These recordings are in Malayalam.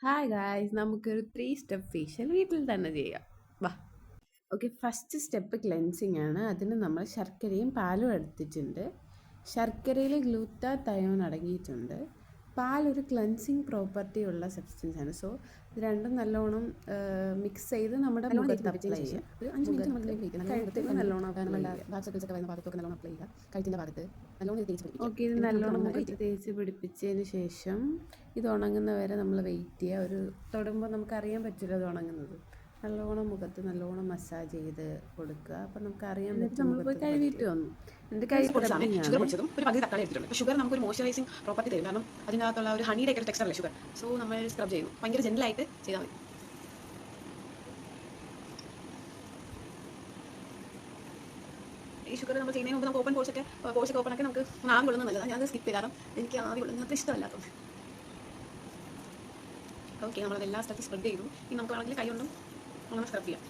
ഹായ് ഗായ്സ്, നമുക്കൊരു 3 സ്റ്റെപ്പ് ഫേഷ്യൽ വീട്ടിൽ തന്നെ ചെയ്യാം. വാ. ഓക്കെ, ഫസ്റ്റ് സ്റ്റെപ്പ് ക്ലെൻസിങ് ആണ്. അതിന് നമ്മൾ ശർക്കരയും പാലും എടുത്തിട്ടുണ്ട്. ശർക്കരയിൽ ഗ്ലൂട്ടാതയോൺ അടങ്ങിയിട്ടുണ്ട്. പാലൊരു ക്ലെൻസിങ് പ്രോപ്പർട്ടി ഉള്ള സബ്സ്റ്റൻസ് ആണ്. സോ ഇത് രണ്ടും നല്ലോണം മിക്സ് ചെയ്ത് നമ്മുടെ മുഖത്ത് അപ്ലൈ ചെയ്യാം. ഒരു 5 മിനിറ്റ് നമ്മൾ കഴുത്തിൽ നല്ലോണം അപ്ലൈ ചെയ്യാം. നല്ലോണം അപ്ലൈ ചെയ്യുക. കഴുത്തിൻ്റെ ഭാഗത്ത് നല്ലോണം തേച്ച് പിടിപ്പിക്കുക. ഓക്കെ, ഇത് നല്ലോണം മുഖത്ത് തേച്ച് പിടിപ്പിച്ചതിന് ശേഷം ഇത് ഉണങ്ങുന്ന വരെ നമ്മൾ വെയിറ്റ് ചെയ്യുക. തൊടുമ്പോൾ നമുക്ക് അറിയാൻ പറ്റില്ല ഇത് ഉണങ്ങുന്നത്. നല്ലോണം മുഖത്ത് നല്ലോണം മസാജ് ചെയ്ത് കൊടുക്കുക. അപ്പം നമുക്ക് അറിയാൻ പറ്റും. നമ്മൾ പോയി കഴുകിയിട്ട് വന്നു. എൻ്റെ കൈ ഒരു പകുതി തക്കാളി എടുത്തിട്ടുണ്ട്. ഷുഗർ നമുക്കൊരു മോയ്സ്ചറൈസിങ് പ്രോപ്പർട്ടി തരും. കാരണം അതിനകത്തുള്ള ഒരു ഹണിയുടെ ഒക്കെ ടെക്സ്ചർ അല്ലേ ഷുഗർ. സോ നമ്മൾ സ്ക്രബ് ചെയ്യുന്നു. ഭയങ്കര ജെന്റിലായിട്ട് ചെയ്താൽ മതി. ഈ ഷുഗർ നമ്മൾ ചെയ്യുന്നതിന് മുമ്പ് നമുക്ക് പോഴ്സൊക്കെ ഓപ്പൺ ആക്കി നമുക്ക് ആവി കൊള്ളുന്നത് നല്ലതാണ്. ഞാൻ സ്കിപ്പ് ചെയ്താലും എനിക്ക് ആവി കൊള്ളുന്നത് അത്ര ഇഷ്ടമല്ലാത്തത്. ഓക്കെ, നമ്മളതെല്ലാം സ്ഥലത്ത് സ്പ്രെഡ് ചെയ്തു. ഇനി നമുക്ക് വേണമെങ്കിൽ കൈ കൊണ്ടും അങ്ങനെ സ്ക്രബ് ചെയ്യാം.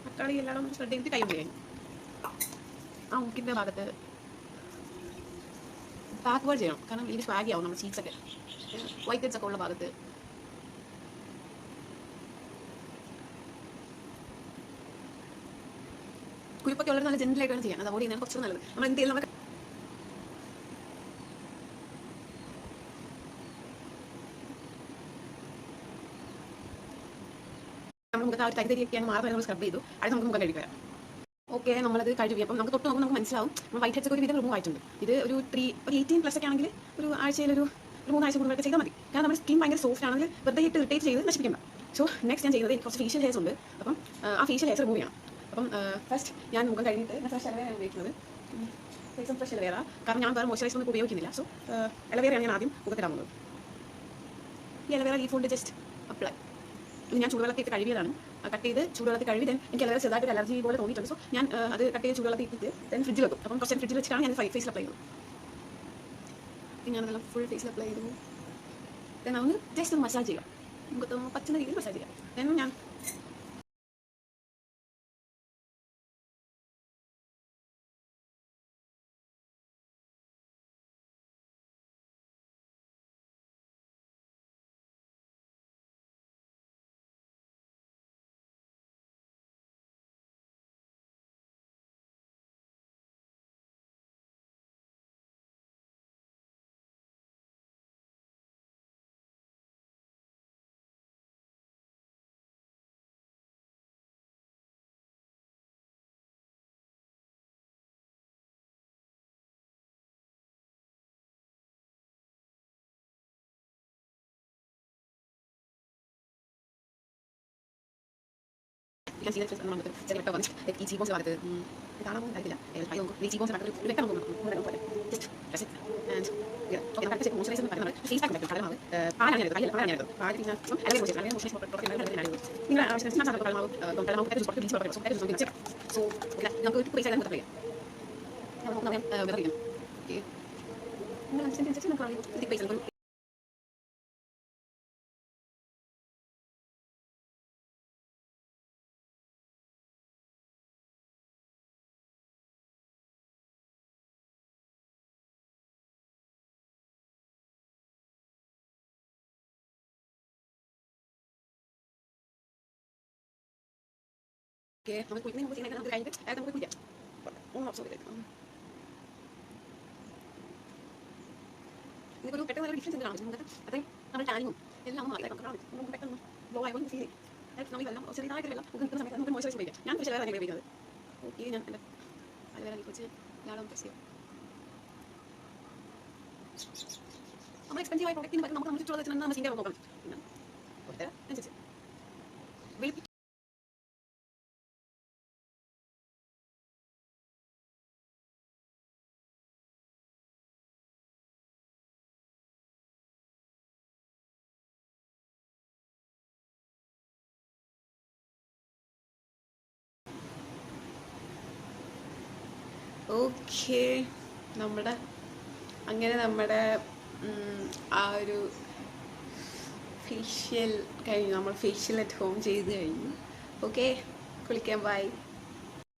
തക്കാളി എല്ലാവരും സ്പ്രെഡ് ചെയ്തിട്ട് കൈ കൊണ്ട് കഴിഞ്ഞു. ആ മൂക്കിൻ്റെ ഭാഗത്ത് ബാക്ക്വേർഡ് ചെയ്യണം. കാരണം ഇത് സ്വാഗി ആവും നമ്മുടെ ചീക്സൊക്കെ, വൈറ്റ് ഹെഡ്സ് ഒക്കെ ഉള്ള ഭാഗത്ത്. കുരുപ്പൊക്കെ ഉള്ളത് നല്ല ജെന്റിലായിട്ട് വേണം ചെയ്യാൻ. അത് അവോയ്ഡ് ചെയ്യുന്നതാണ് കുറച്ചും നല്ലത്. നമ്മൾ എന്ത് ചെയ്യും, നമ്മൾ മുഖത്ത് ആ ഒരു തരിതരിയൊക്കെയാണ് മാറുന്നത്. നമ്മൾ സ്ക്രബ് ചെയ്തു. അത് നമുക്ക് മുഖം കഴുകി വരാം. ഓക്കെ, നമ്മളത് കഴുകി. അപ്പം നമുക്ക് തൊട്ട് നോക്കുമ്പോൾ നമുക്ക് മനസ്സിലാവും വൈറ്റ് ഹെഡ്സ് ഒക്കെ ഒരു വിധം റിമൂവ് ആയിട്ടുണ്ട്. ഇത് ഒരു 18+ ഒക്കെ ആണെങ്കിൽ ഒരു ആഴ്ചയിൽ ഒരു 3 ആഴ്ച കൂടുതലൊക്കെ ചെയ്താൽ മതി. കാരണം നമ്മുടെ സ്കിൻ ഭയങ്കര സോഫ്റ്റ് ആണെങ്കിൽ വെറുതെ ഇട്ട് ഇറിറ്റേറ്റ് ചെയ്ത് നശിപ്പിക്കേണ്ട. സോ നെക്സ്റ്റ് ഞാൻ ചെയ്യുന്നത് എനിക്ക് കുറച്ച് ഫേഷ്യൽ ഹെയർസ് ഉണ്ട്. അപ്പം ആ ഫേഷ്യൽ ഹെയർസ് റിമൂവ് ചെയ്യണം. അപ്പം ഫസ്റ്റ് ഞാൻ മുഖം കഴിഞ്ഞിട്ട് ഫ്രഷ് അലവേറ ഉപയോഗിക്കുന്നത്. ഫ്രഷ് അലവേറ, കാരണം ഞാൻ വേറെ മോയ്സ്ചറൈസർ ഒന്നും ഉപയോഗിക്കുന്നില്ല. സോ അലവേറയാണ് ഞാൻ ആദ്യം മുഖത്തിടാൻ പോകുന്നത്. ഈ അലവേറ ലീഫ് കൊണ്ട് ജസ്റ്റ് അപ്ലൈ. ഇത് ഞാൻ ചൂടുവെള്ളത്തിൽ ഇട്ട് കഴുകിയതാണ്. കട്ട് ചെയ്ത് ചൂടുവെള്ളത്തിൽ കഴുകി എനിക്ക് അലവേറ ചെറുതായിട്ട് അലർജി പോലെ തോന്നിയിട്ടുണ്ട്. സോ ഞാൻ അത് കട്ട് ചെയ്ത് ചൂടുവെള്ളത്തിൽ ഇട്ടിട്ട് ഫ്രിഡ്ജിൽ വെക്കും. അപ്പം കുറച്ച് ഫ്രിഡ്ജിൽ വെച്ചിട്ടാണ് ഞാൻ ഫേസിൽ അപ്ലൈ ചെയ്യുന്നത്. ഞാനതെല്ലാം ഫുൾ ഫേസിൽ അപ്ലൈ ചെയ്തു. ഒന്ന് ജസ്റ്റ് മസാജ് ചെയ്യുക. നമുക്ക് പറ്റുന്ന രീതിയിൽ മസാജ് ചെയ്യാം. ഞാൻ You can see that just among the ചെറിയ വന്നിട്ട് ഈ ചീബോൺസ് ഭാഗത്ത് കാണാൻ കഴിയില്ല. ഈ ചീബോൺസ് ഭാഗത്ത് വെക്കാൻ നോക്കുന്നു. Just press it and okay, നമുക്ക് ചെക്ക് മോയ്സ്ചറൈസർ പറയുന്നത് ഫേസ് പാക്ക് ഉണ്ട്. കടലമാവ് പാലാണ് ഞാനത് കയ്യിൽ പാല് പിന്നെ അലവേറ മോയ്സ്ചറൈസർ പ്രോഡക്റ്റ് നിങ്ങൾ ആവശ്യത്തിന് കടലമാവ് ജ്യൂസ് കൊടുത്ത് സോ നമുക്ക് ഒരു പൈസ അപ്ലൈ ചെയ്യാം. നമുക്ക് പറയാം വെറുതെ ഓക്കെ, നിങ്ങൾ അനുസരിച്ച് നമുക്ക് പൈസ നമുക്ക് കുഴിക്കുന്ന നമുക്ക് ചെയ്യുന്നത് നമുക്ക് കഴിഞ്ഞിട്ട് അതായത് നമുക്ക് കുഴിക്കാം. ഒന്ന് ഓപ്ഷൻ ചെയ്തേക്കാം. ഇതിപ്പോൾ ഒരു പെട്ടെന്ന് ഒരു ഡിഫറൻസ് കാണും. നമുക്ക് അത്രയും നമ്മുടെ ടാനിങ്ങും എല്ലാം ഒന്ന് മാറിയേക്കാം. നമുക്ക് പെട്ടെന്ന് ഗ്ലോ ആയി ഫീൽ ചെയ്യും. നമുക്ക് വെള്ളം ചെറിയതായിട്ട് വെള്ളം നമുക്ക് കിട്ടുന്ന സമയത്ത് നമുക്ക് മോയ്സ്ചറൈസർ ഉപയോഗിക്കാം. ഞാൻ പക്ഷേ വേറെ ഉപയോഗിക്കുന്നത്. ഓക്കെ, ഞാൻ എൻ്റെ അലവേറ വെച്ച് ധാരാളം പ്രസ് ചെയ്യാം. നമ്മൾ എക്സ്പെൻസീവ് ആയ പ്രോഡക്റ്റിന് പറ്റും നമുക്ക് ചുറ്റുള്ള വെച്ച് നമ്മൾ സീൻ്റെ നോക്കണം. പിന്നെ അനുസരിച്ച് ഓക്കെ, നമ്മുടെ ആ ഒരു ഫേഷ്യൽ കഴിഞ്ഞു. നമ്മൾ ഫേഷ്യൽ അറ്റ് ഹോം ചെയ്ത് കഴിഞ്ഞു. ഓക്കെ, കുളിക്കാൻ ബൈ.